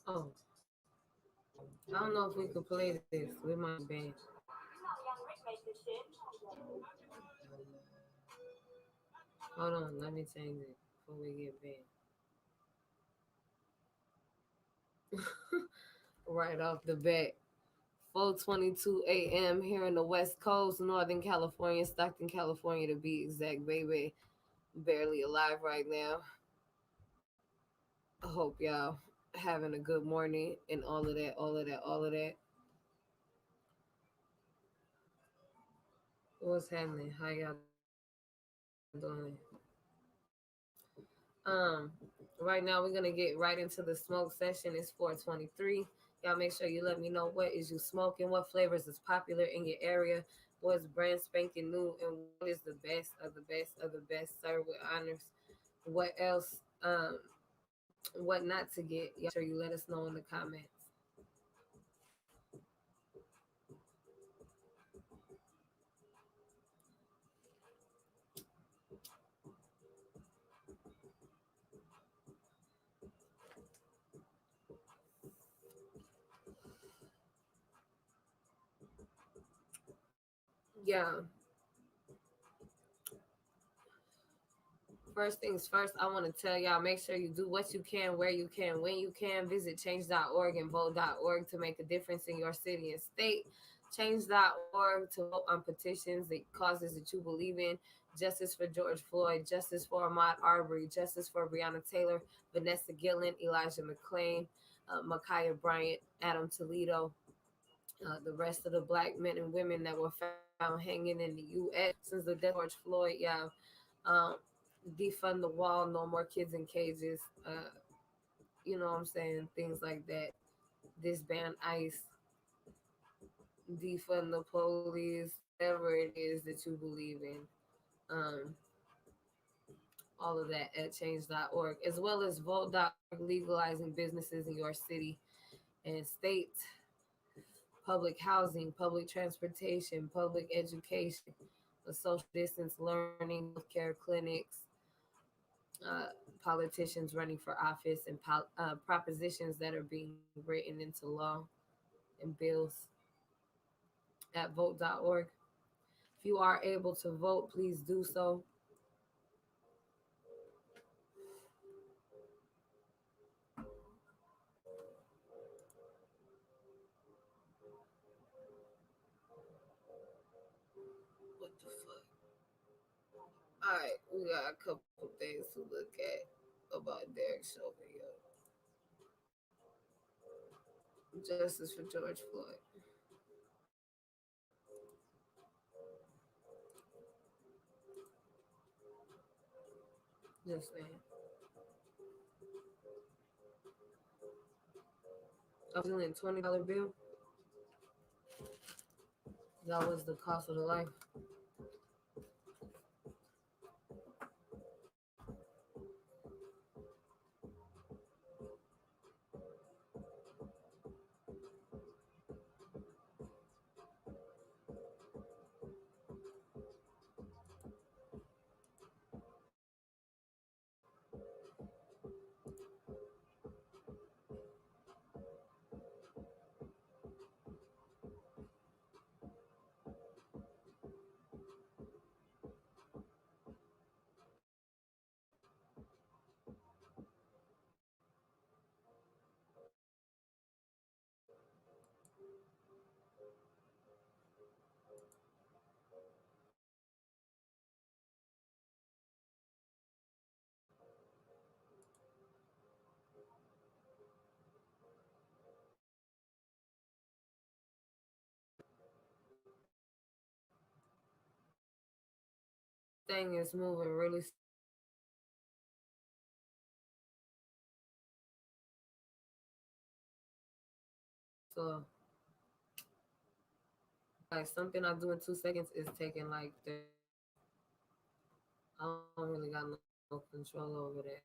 Oh, I don't know if we could play this. We might ban. Hold on, let me change it before we get banned. Right off the bat. 4:22 a.m. here in the West Coast, Northern California, Stockton, California to be exact, baby. Barely alive right now. I hope y'all having a good morning and all of that, all of that, all of that. What's happening? How y'all doing? Right now we're gonna get right into the smoke session. It's 4:23. Y'all make sure you let me know what is you smoking, what flavors is popular in your area, what's brand spanking new, and what is the best of the best of the best served with honors. What else? What not to get? Y'all make sure you let us know in the comments. Yeah. First things first, I want to tell y'all make sure you do what you can, where you can, when you can. Visit change.org and vote.org to make a difference in your city and state. Change.org to vote on petitions, the causes that you believe in. Justice for George Floyd, justice for Ahmaud Arbery, justice for Breonna Taylor, Vanessa Gillen, Elijah McClain, Micaiah Bryant, Adam Toledo, the rest of the black men and women that were found hanging in the U.S. since the death of George Floyd. Yeah. Um, defund the wall, no more kids in cages. You know what I'm saying? Things like that. Disband ICE, defund the police, whatever it is that you believe in. Um, all of that at change.org, as well as vote.org legalizing businesses in your city and state, public housing, public transportation, public education, the social distance learning, healthcare clinics, uh, politicians running for office, and propositions that are being written into law and bills at vote.org. If you are able to vote, please do so. What the fuck? All right, we got a couple things to look at about Derek Chauvin. Justice for George Floyd. Just saying. I was in a $20 bill. That was the cost of the life. Thing is moving really slow. Like something I do in 2 seconds is taking like 30. I don't really got no control over that.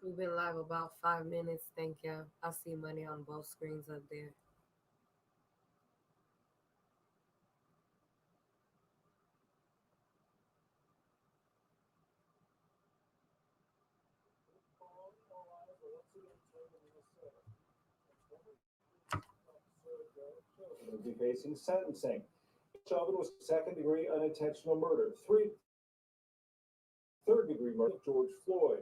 We've been live about 5 minutes. Thank you. I see money on both screens up there. Will be facing sentencing. Chauvin was second-degree unintentional murder, third-degree murder of George Floyd.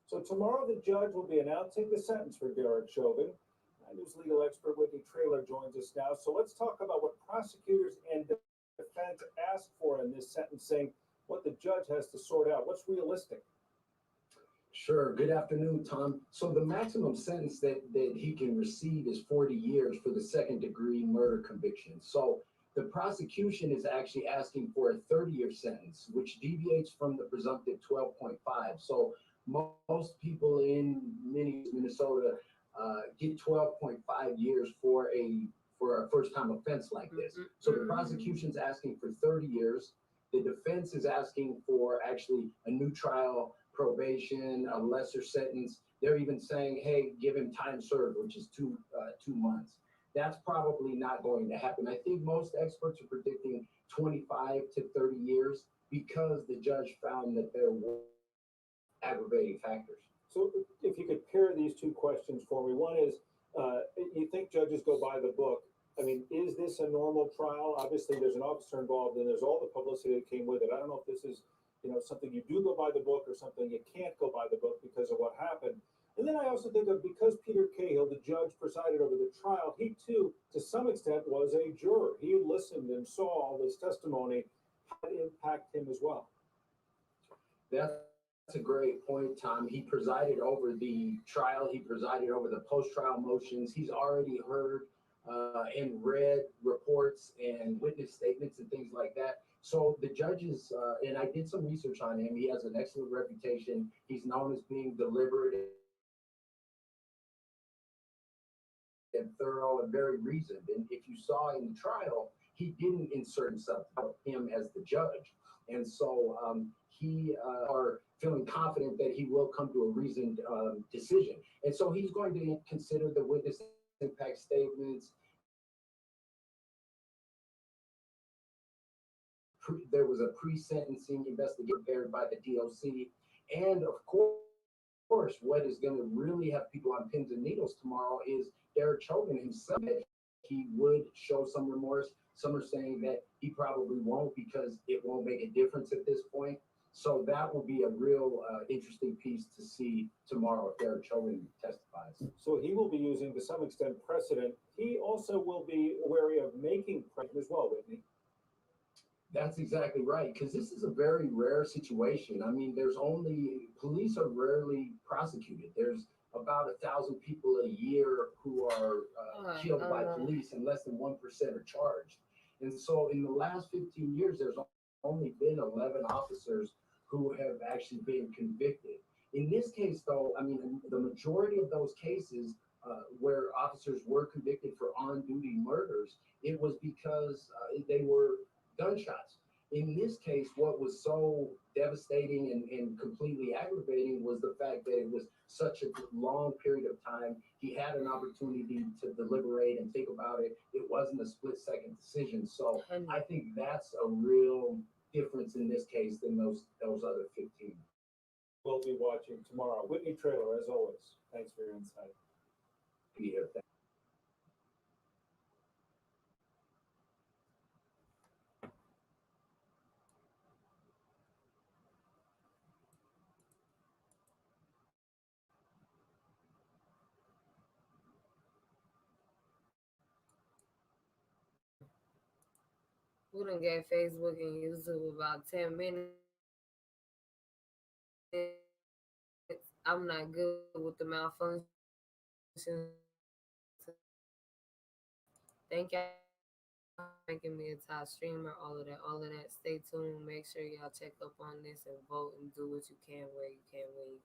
So tomorrow, the judge will be announcing the sentence for Derek Chauvin. News legal expert Whitney Trailer joins us now. So let's talk about what prosecutors and defense ask for in this sentencing, what the judge has to sort out, what's realistic. Sure. Good afternoon, Tom. So the maximum sentence that he can receive is 40 years for the second degree murder conviction. So the prosecution is actually asking for a 30-year sentence, which deviates from the presumptive 12.5. So most people in Minnesota get 12.5 years for a first-time offense like this. So the prosecution's asking for 30 years. The defense is asking for actually a new trial, probation, a lesser sentence. They're even saying, hey, give him time served, which is 2 months. That's probably not going to happen. I think most experts are predicting 25 to 30 years because the judge found that there were aggravating factors. So if you could pair these two questions for me. One is, you think judges go by the book. I mean, is this a normal trial? Obviously, there's an officer involved, and there's all the publicity that came with it. I don't know if this is, something you do go by the book or something you can't go by the book because of what happened. And then I also think of, because Peter Cahill, the judge, presided over the trial, he too, to some extent, was a juror. He listened and saw all this testimony. How did it impact him as well? That's a great point, Tom. He presided over the trial. He presided over the post-trial motions. He's already heard and read reports and witness statements and things like that. So the judges, and I did some research on him. He has an excellent reputation. He's known as being deliberate and thorough and very reasoned. And if you saw in the trial, he didn't insert himself, him as the judge. And so he are feeling confident that he will come to a reasoned decision. And so he's going to consider the witness impact statements. There was a pre-sentencing investigation prepared by the DOC. And of course, what is going to really have people on pins and needles tomorrow is Derek Chauvin himself. He would show some remorse. Some are saying that he probably won't because it won't make a difference at this point. So that will be a real interesting piece to see tomorrow if Derek Chauvin testifies. So he will be using, to some extent, precedent. He also will be wary of making precedent as well, Whitney. That's exactly right, because this is a very rare situation. I mean, police are rarely prosecuted. There's about 1,000 people a year who are killed by police, and less than 1% are charged. And so in the last 15 years, there's only been 11 officers who have actually been convicted. In this case, though, I mean, the majority of those cases where officers were convicted for on-duty murders, it was because they were gunshots. In this case, what was so devastating and completely aggravating was the fact that it was such a long period of time. He had an opportunity to deliberate and think about it. It wasn't a split-second decision. So I think that's a real difference in this case than those other 15. We'll be watching tomorrow. Whitney Trailer, as always, thanks for your insight. Peter, We done gave Facebook and YouTube about 10 minutes. I'm not good with the malfunctions. Thank y'all for making me a top streamer, all of that. Stay tuned. Make sure y'all check up on this and vote and do what you can, where you can, when you